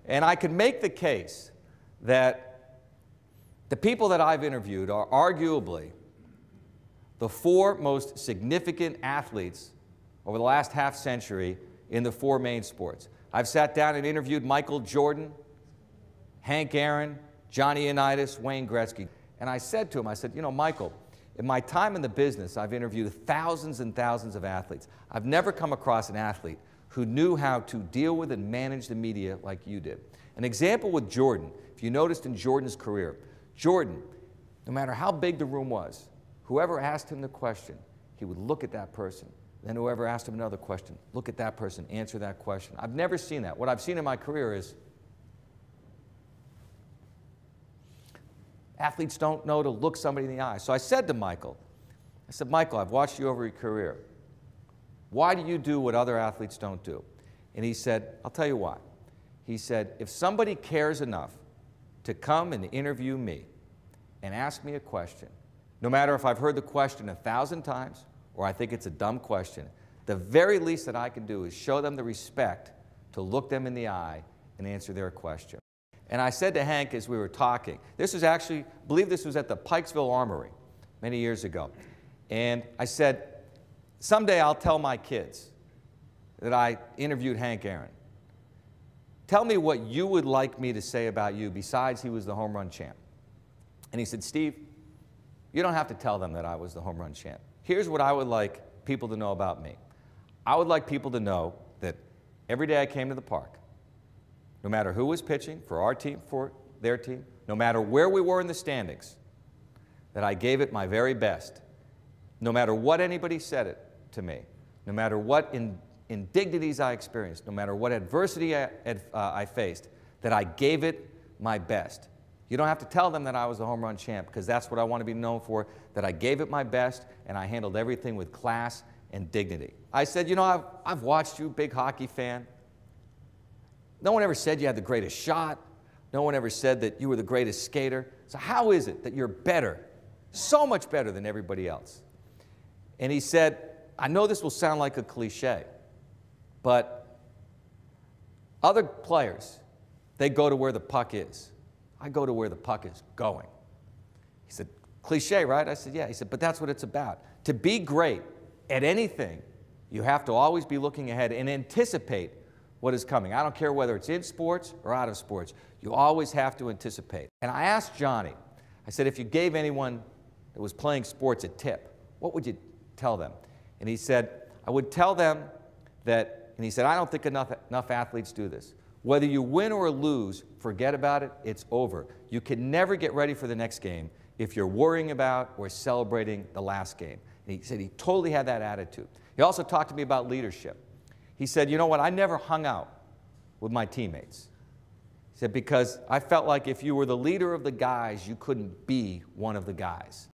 And I could make the case that the people that I've interviewed are arguably the four most significant athletes over the last half century in the four main sports. I've sat down and interviewed Michael Jordan, Hank Aaron, Johnny Unitas, Wayne Gretzky. And I said to him, I said, you know, Michael, in my time in the business, I've interviewed thousands and thousands of athletes. I've never come across an athlete who knew how to deal with and manage the media like you did. An example with Jordan, if you noticed in Jordan's career, Jordan, no matter how big the room was, whoever asked him the question, he would look at that person. Then whoever asked him another question, look at that person, answer that question. I've never seen that. What I've seen in my career is athletes don't know to look somebody in the eye. So I said to Michael, I said, Michael, I've watched you over your career. Why do you do what other athletes don't do? And he said, I'll tell you why. He said, if somebody cares enough to come and interview me and ask me a question, no matter if I've heard the question 1,000 times or I think it's a dumb question, the very least that I can do is show them the respect to look them in the eye and answer their question. And I said to Hank as we were talking, this was actually, I believe this was at the Pikesville Armory many years ago. And I said, someday I'll tell my kids that I interviewed Hank Aaron. Tell me what you would like me to say about you besides he was the home run champ. And he said, Steve, you don't have to tell them that I was the home run champ. Here's what I would like people to know about me. I would like people to know that every day I came to the park, no matter who was pitching for our team, for their team, no matter where we were in the standings, that I gave it my very best. No matter what anybody said it to me, no matter what indignities I experienced, no matter what adversity I faced, that I gave it my best. You don't have to tell them that I was the home run champ, because that's what I want to be known for, that I gave it my best and I handled everything with class and dignity. I said, you know, I've watched you, big hockey fan. No one ever said you had the greatest shot. No one ever said that you were the greatest skater. So how is it that you're better, so much better than everybody else? And he said, I know this will sound like a cliche, but other players, they go to where the puck is. I go to where the puck is going. He said, cliche, right? I said, yeah. He said, but that's what it's about. To be great at anything, you have to always be looking ahead and anticipate what is coming. I don't care whether it's in sports or out of sports. You always have to anticipate. And I asked Johnny, I said, if you gave anyone that was playing sports a tip, what would you tell them? And he said, I would tell them that, and he said, I don't think enough athletes do this. Whether you win or lose, forget about it, it's over. You can never get ready for the next game if you're worrying about or celebrating the last game. And he said he totally had that attitude. He also talked to me about leadership. He said, you know what, I never hung out with my teammates. He said, because I felt like if you were the leader of the guys, you couldn't be one of the guys.